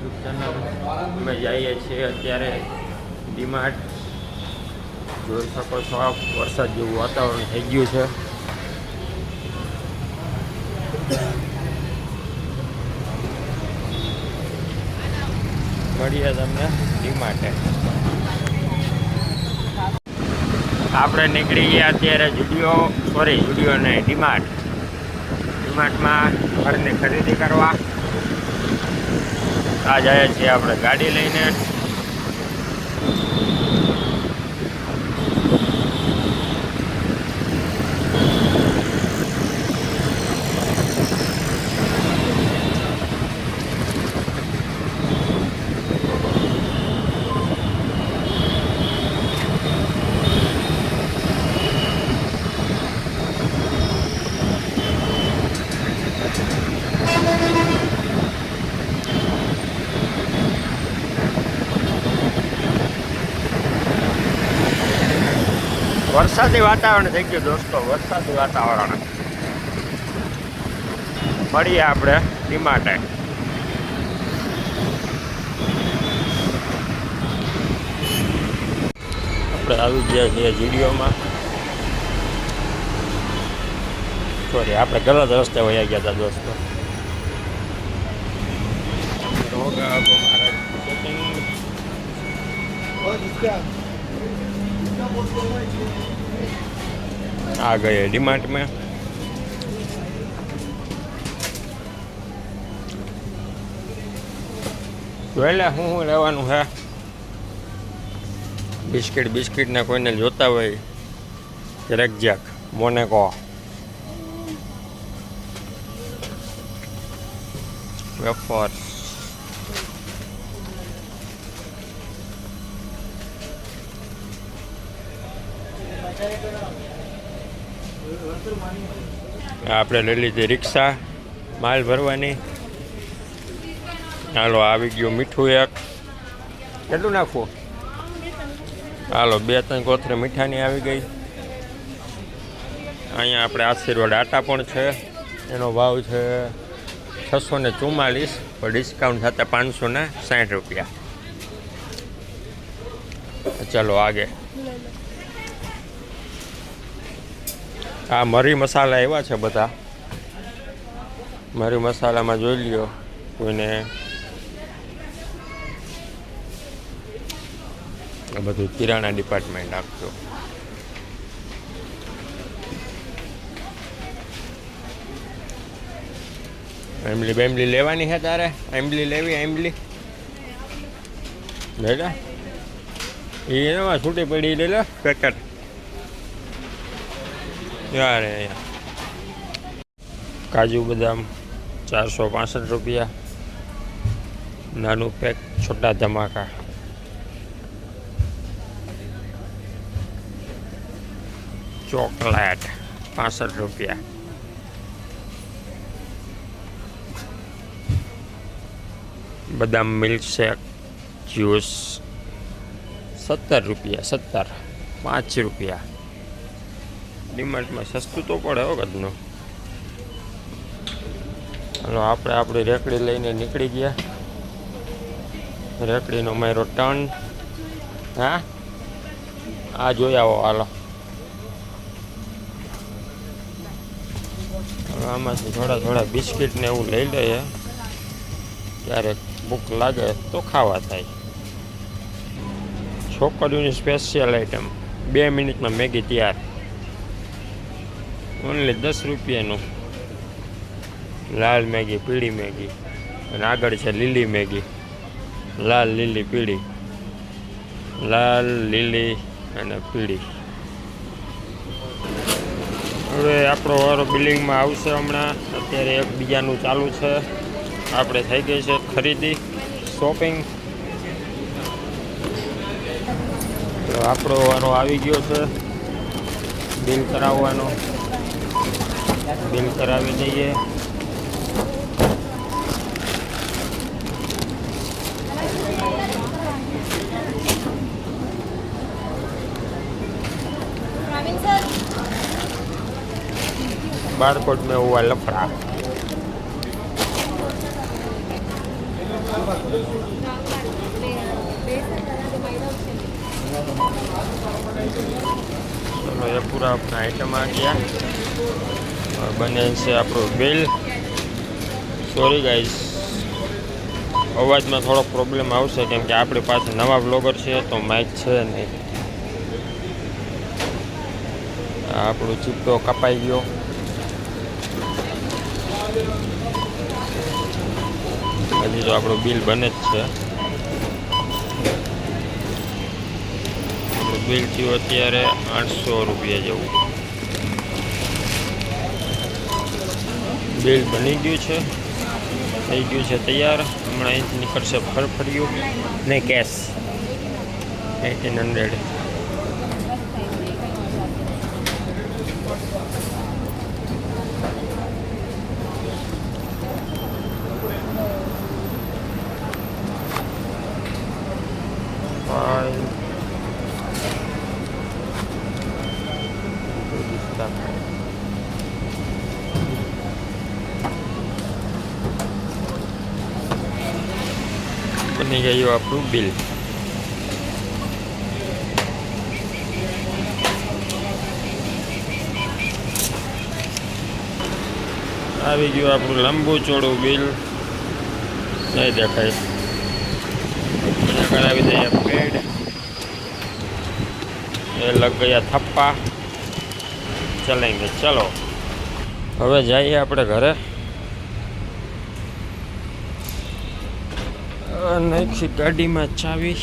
YouTube channel. અમે જઈએ છીએ અત્યારે ડીમાર્ટ. જોઈ શકો છો આપ વરસાદ જેવું વાતાવરણ થઈ ગયું છે. મળીએ તમને ડીમાર્ટે. આપણે નીકળી ગયા અત્યારે જુડિયો નહીં ડીમાર્ટમાં ઘરની ખરીદી કરવા. આ જઈએ છીએ આપણે ગાડી લઈને. વરસાદી વાતાવરણ થઈ ગયું દોસ્તો, વરસાદી વાતાવરણ. મળીએ આપણે ડીમાર્ટે. આપણે આવી ગયા છીએ જુડિયોમાં. સોરી, આપણે ગલત રસ્તે વયા ગયા હતા દોસ્તો. आ गए डीमार्ट में. જોઈ હું લેવાનું છે. બિસ્કિટ ને કોઈને જોતા હોય રેકજેક મોનેકો વેફર. આપણે લઈ લીધી રિક્ષા માલ ભરવાની. હાલો આવી ગયું મીઠું એક. કેટલું નાખવું? હાલો 2-3 કોથળી મીઠાની આવી ગઈ. અહીંયા આપણે આશીર્વાદ આટા પણ છે. એનો ભાવ છે 644, પણ ડિસ્કાઉન્ટ થતા 560 રૂપિયા. ચાલો આગે. આ મરી મસાલા એવા છે બધા. મરી મસાલામાં જોઈ લ્યો કોઈને આ બધું કિરાણા ડિપાર્ટમેન્ટ આપજો. એમલી લેવાની છે તારે? એમલી લેવી? એમલી લઈ લે. એમાં છૂટી પડી લઈ લે પેકેટ. યાર કાજુ બદામ 465 રૂપિયા. નાનું પેક છોટા ધમાકા. ચોકલેટ 65 રૂપિયા. બદામ મિલ્કશેક જ્યુસ 70 રૂપિયા. 5 રૂપિયા. ડીમાર્ટમાં સસ્તું તો પડે હો કદનું. હાલો આપણે આપણી રેકડી લઈને નીકળી ગયા. રેકડીનો મારો ટર્ન. હા આ જોઈ આવો. હાલો આમાંથી થોડા બિસ્કિટ ને એવું લઈ લઈએ. ક્યારેક ભૂખ લાગે તો ખાવા થાય. છોકરીઓની સ્પેશિયલ આઈટમ. 2 મિનિટમાં મેગી તૈયાર. ઓનલી 10 રૂપિયાનું. લાલ મેગી, પીળી મેગી, અને આગળ છે લીલી મેગી. લાલ, લીલી, પીળી. લાલ, લીલી અને પીળી. હવે આપણો વારો બિલિંગમાં આવશે હમણાં. અત્યારે એકબીજાનું ચાલુ છે. આપણે થઈ ગઈ છે ખરીદી, શોપિંગ. તો આપણો વારો આવી ગયો છે બિલ કરાવવાનો. બિલ કરાવી દઈએ. बारकोड में हुआ लफड़ा. चलो ये पूरा अपना आइटम आ गया और बने से આપણું બિલ સોરી ગાઈસ અવાજમાં થોડો પ્રોબ્લેમ આવશે કેમ કે આપણી પાસે નવા બ્લોગર છે તો માઇક છે નહીં આપણો ચીપટો કપાઈ ગયો હજી તો આપણું બિલ બને જ છે બિલ થયું અત્યારે 800 રૂપિયા જેવું બિલ બની ગયું છે થઈ ગયું છે તૈયાર હમણાં અહીંથી નીકળશે ફરફર્યું નહીં કેશ 1800 બની ગયું આપણું બિલ આવી ગયું આપણું લાંબુ ચોડું બિલ નહીં દેખાય કરાવી દઈએ પેડ એ લગ ગયા થપ્પા ચલેંગે ચલો હવે જઈએ આપણે ઘરે નાખી ગાડીમાં ચાવી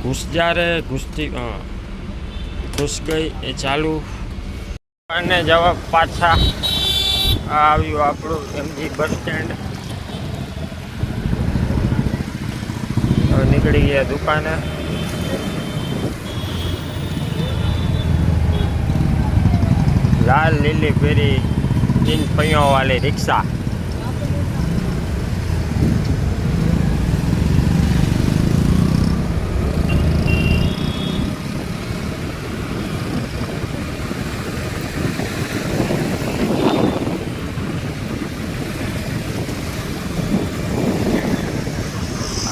ઘૂસ જા રે ઘૂસતી ઘૂસ ગઈ એ ચાલુ અને જવા પાછા આવ્યું આપણું એમજી બસ સ્ટેન્ડ હવે નીકળી ગયા દુકાને લાલ લીલી પેરી 3 पहियों वाली रिक्शा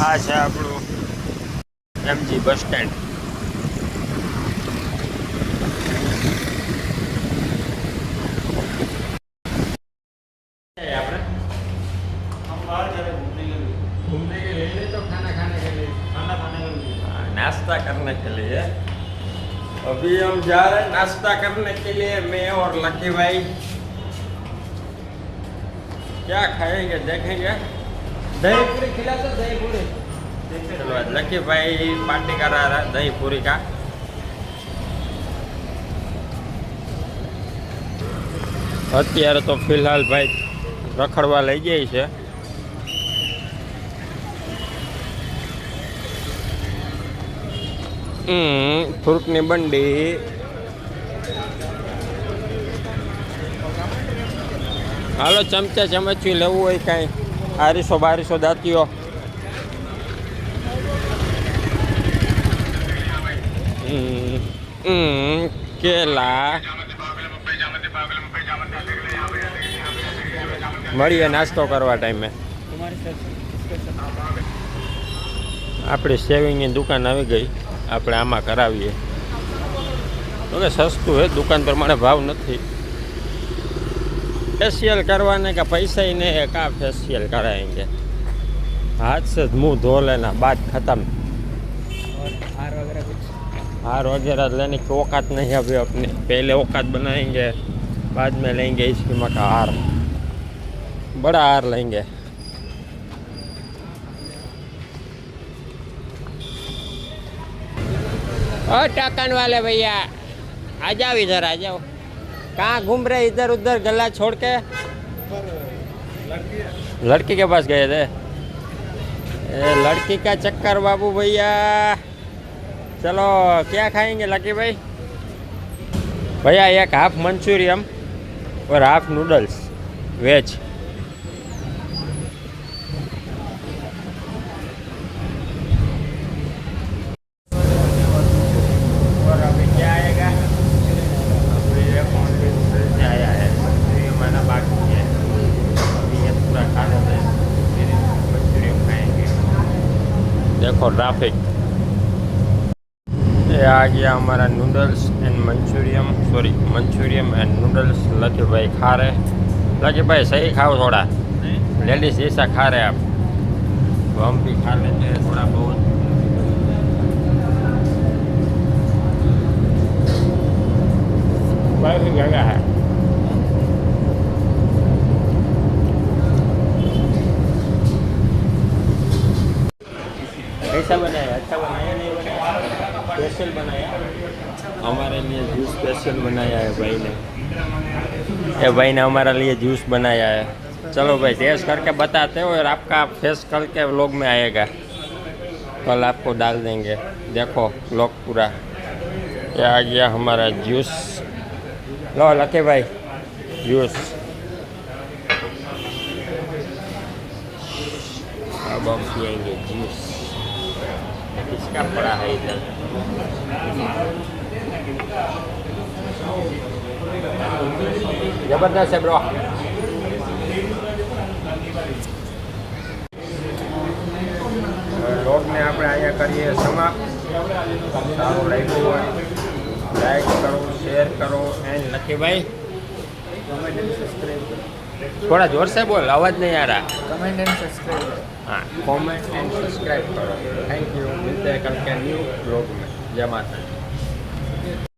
આ છે આપણું એમજી બસ સ્ટેન્ડ नाश्ता करने के लिए अभी हम जा रहे हैं नाश्ता करने के लिए मैं और लकी भाई क्या खाएंगे देखेंगे दही पूरी खिला दो दही पूरी चलो लकी भाई पार्टी करा रहा है दही पूरी का અત્યારે તો ફિલહાલ ભાઈ રખડવા લઈ જાય છે ફ્રૂટની બંડી હાલો ચમચા ચમચી લેવું હોય કાંઈ 200 દાંતીઓ કેલા મળીએ નાસ્તો કરવા ટાઈમે આપણી સેવિંગની દુકાન આવી ગઈ આપણે આમાં કરાવીએ તો કે સસ્તું હે દુકાન પ્રમાણે ભાવ નથી फेशियल करवाने का पैसा ही नहीं है कहाँ फेशियल कराएंगे हाथ से मुंह धो लेना बात खत्म और हार वगैरह लेने की औकात नहीं अभी अपने पहले औकात बनाएंगे बाद में लेंगे इसकी मका हार बड़ा हार लेंगे और टकन वाले भैया आ जाओ इधर आ जाओ कहाँ घूम रहे इधर उधर गला छोड़ के लड़की के पास गए थे लड़की का चक्कर बाबू भैया चलो क्या खाएंगे लकी भाई भैया एक हाफ मंचूरियन और हाफ नूडल्स वेज देखो ट्रैफिक। ये आ गया हमारा noodles and Manchurian, sorry Manchurian and noodles. Lucky भाई खा रहे। लकी भाई सही खाओ थोड़ा, लेडीज जैसा खा रहे आप। तो हम भी खा लेते हैं थोड़ा बहुत। कैसी जगह है? कैसा बनाया? अच्छा बनाया नहीं बनाया? स्पेशल बनाया? हमारे लिए जूस स्पेशल बनाया है भाई ने। ये भाई ने हमारे लिए जूस बनाया है। चलो भाई टेस्ट करके बताते हो और आपका फेस कल के व्लॉग में आएगा। कल आपको डाल देंगे। देखो व्लॉग पूरा। ये आ गया हमारा जूस। लो लके भाई जूस। अब हम पिएंगे जूस। किसका पड़ा है इधर? जबरदस्त है ब्रो। વ્લોગને આપણે અહીંયા કરીએ સમાપ્ત. સારું લાગ્યું હોય લાઈક કરો, શેર કરો એન્ડ લકીભાઈ कमेंट एंड सब्सक्राइब थोड़ा जोर से बोल, आवाज़ नहीं आ रहा. कमेंट एंड सब्सक्राइब हाँ कमेंट एंड सब्सक्राइब करो. Thank you. मिलते हैं कल के न्यू ब्लॉग में. जय माता दी.